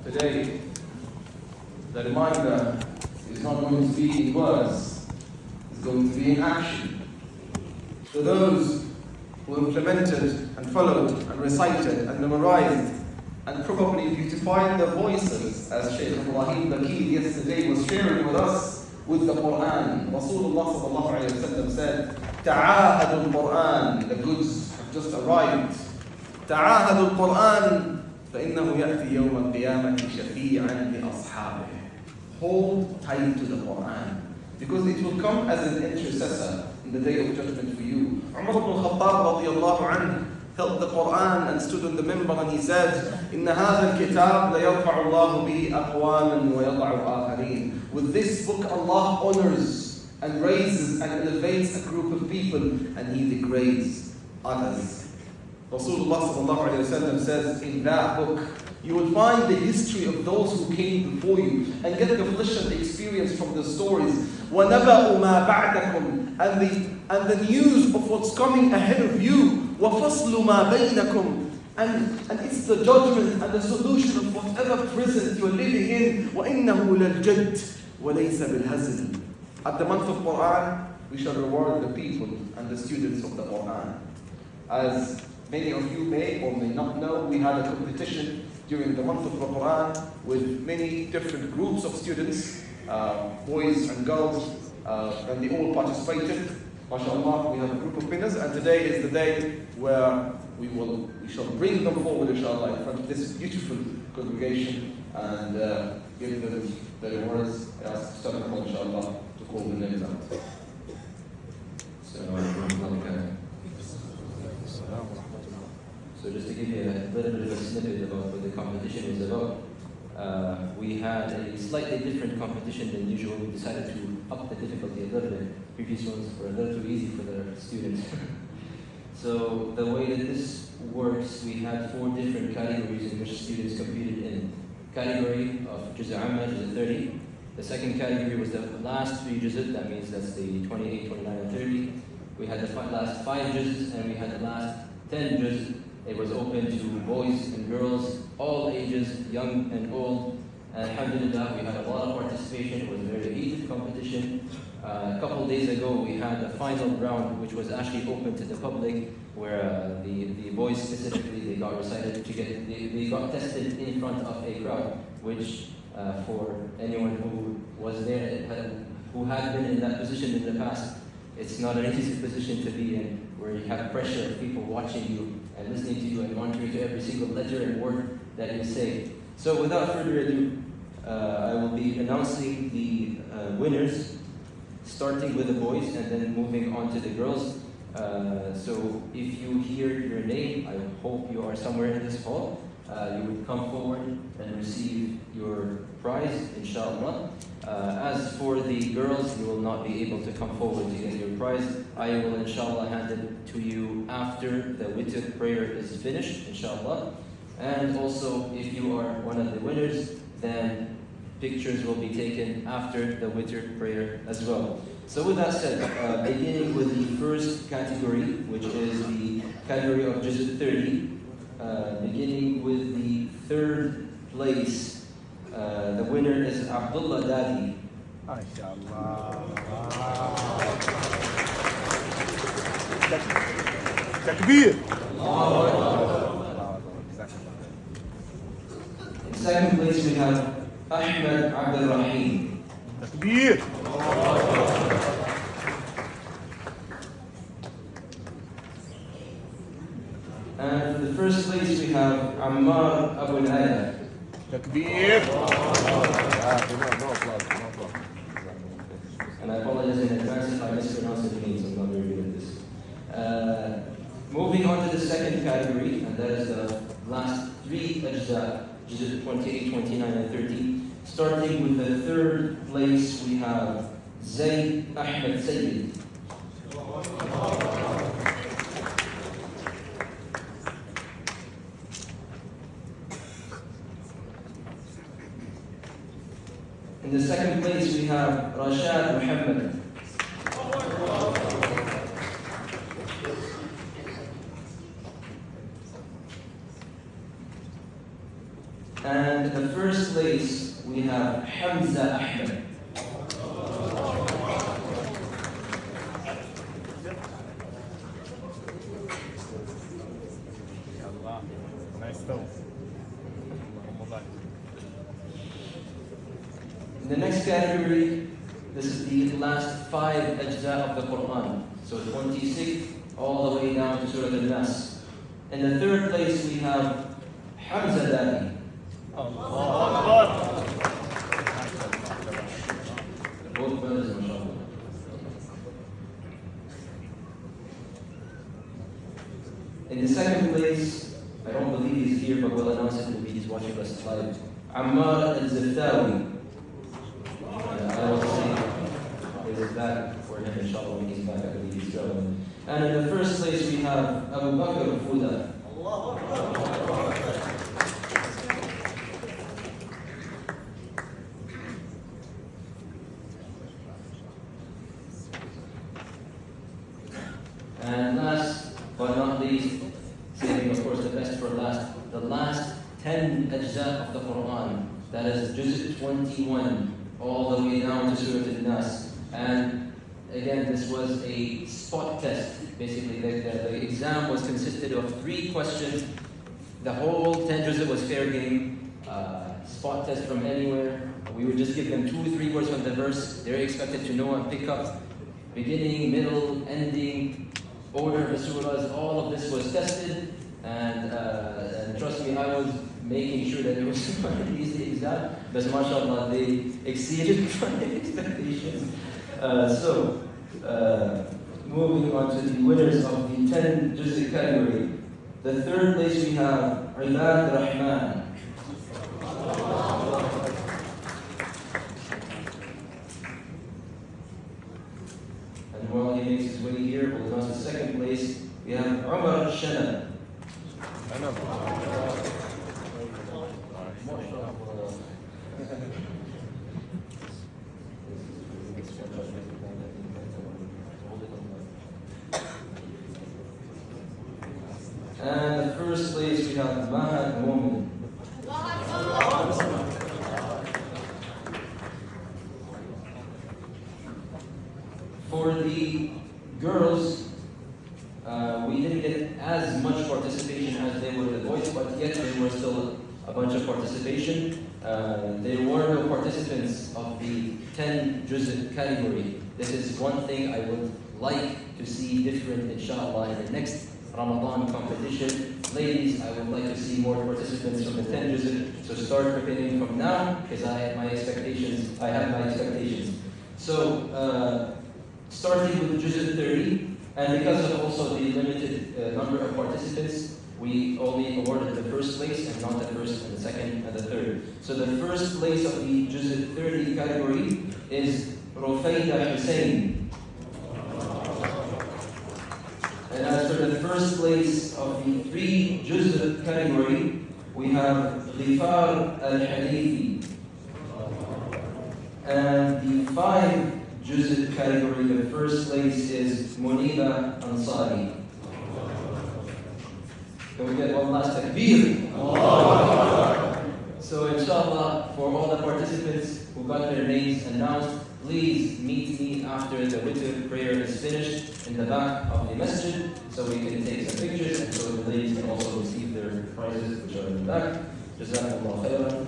Today, the reminder is not going to be in words, it's going to be in action. For those who implemented and followed and recited and memorized and probably beautified their voices, as Shaykh Ibrahim Bakir yesterday was sharing with us with the Quran. Rasulullah sallallahu alayhi wa sallam said, "Ta'ahadu al-Quran," the goods have just arrived. "Ta'ahadu al-Quran, فَإِنَّهُ يَأْتِي يَوْمَ الْقِيَامَةِ شَفِيعًا لِأَصْحَابِهِ." Hold tight to the Quran, because it will come as an intercessor in the day of judgment for you. Umar ibn Khattab radiyallahu anhu held the Quran and stood on the minbar and he said, إِنَّ هَذَا الْكِتَابَ لَيَرْفَعُ اللَّهُ بِهِ أَقْوَامًا وَيَضَعُ آخَرِينَ. With this book Allah honors and raises and elevates a group of people and He degrades others. Rasulullah sallallahu alayhi wa sallam says in that book, you will find the history of those who came before you and get the flesh and experience from the stories. وَنَبَأُ مَا بَعْدَكُمْ, and the news of what's coming ahead of you. وَفَصْلُ مَا بَيْنَكُمْ, and it's the judgment and the solution of whatever present you're living in. وَإِنَّهُ لَلْجَدْ وَلَيْسَ بِالْهَزْلِ. At the month of Quran, we shall reward the people and the students of the Quran. As many of you may or may not know, we had a competition during the month of the Quran with many different groups of students, boys and girls, and they all participated. MashaAllah, we have a group of winners, and today is the day where we shall bring them forward, inshallah, in front of this beautiful congregation and give them the rewards. I ask Salah, inshallah, to call the names out. So just to give you a little bit of a snippet about what the competition was about, we had a slightly different competition than usual. We decided to up the difficulty a little bit. Previous ones were a little too easy for the students. So the way that this works, we had 4 different categories in which students competed in. Category of Juz' Amma, Juz' 30. The second category was the last 3 Juz', that means that's the 28, 29, and 30. We had the last 5 Juz', and we had the last 10 Juz'. It was open to boys and girls, all ages, young and old. And alhamdulillah, we had a lot of participation. It was a very heated competition. A couple of days ago, we had the final round, which was actually open to the public, where the boys specifically, they got recited to get, they got tested in front of a crowd, which for anyone who was there, who had been in that position in the past, it's not an easy position to be in, where you have pressure of people watching you and listening to you and monitoring to every single letter and word that you say. So without further ado, I will be announcing the winners, starting with the boys and then moving on to the girls. So if you hear your name, I hope you are somewhere in this hall. You would come forward and receive your prize, inshallah. As for the girls, you will not be able to come forward to get your prize. I will, inshallah, hand it to you after the witr prayer is finished, inshallah. And also, if you are one of the winners, then pictures will be taken after the witr prayer as well. So with that said, beginning with the first category, which is the category of Juz' 30, beginning with the 3rd place, the winner is Abdullah Dadi. Takbir. In 2nd place we have Ahmed Abdul Rahim. Takbir. And for the 1st place we have Ammar Abu Naya. Takbir. And I apologize in advance if I mispronounce the names, I'm not very good at this. Moving on to the 2nd category, and that is the last 3 ajza, Juz' 28, 29, and 30. Starting with the 3rd place, we have Zayd Ahmed Sayyid. In the 2nd place, we have Rashad Muhammad. And the first place we have Hamza Ahmed. Nice though. In the next category, this is the last 5 ajza of the Quran. So 26 all the way down to Surah Al-Nas. In the third place we have Hamza Dani. Both brothers, mashallah. In the second place, I don't believe he's here, but we'll announce it, maybe he's watching us live. Ammar al-Ziftawi. I will say is that for him, inshallah, when he's back, I believe he's traveling. And in the first place, we have Abu Bakr Fuda. And last but not least, saving of course the best for last, the last 10 ajza of the Quran, that is Juz' 21, all the way down to Surah Al-Nas. And again, this was a spot test. Basically, the exam was consisted of 3 questions. The whole 10 juz' was fair game, spot test from anywhere. We would just give them 2 or 3 words from the verse. They're expected to know and pick up beginning, middle, ending, order of the surahs. All of this was tested, and trust me, I was making sure that it was not an easy exam, but mashallah, they exceeded my expectations. Moving on to the winners of the 10 juz' category. The third place we have Ibad Rahman. And while he makes his way here, we'll announce the second place. We have Umar Shana. And the first place we have Mahad Momin. For the girls, we didn't get as much participation as they were the boys, but yet there was still a bunch of participation. There were no participants of the 10 juz' category. This is one thing I would like to see different, inshallah, in the next Ramadan competition. Ladies, I would like to see more participants from the 10 juz', so start preparing from now, because I have my expectations. So, starting with juz' 30, and because of also the limited number of participants, we only awarded the first place and not the first and the second and the third. So the first place of the juz' 30 category is Rufayda Hussein. And as for the first place of the 3 juz' category, we have Ghifar al-Hadithi. And the 5 juz' category, the first place is Muniba Ansari. Can we get one last takbir? So inshallah, for all the participants who got their names announced, please meet me after the witr prayer is finished in the back of the masjid, so we can take some pictures, and so the ladies can also receive their prizes, which are in the back. Jazakumullah khairan.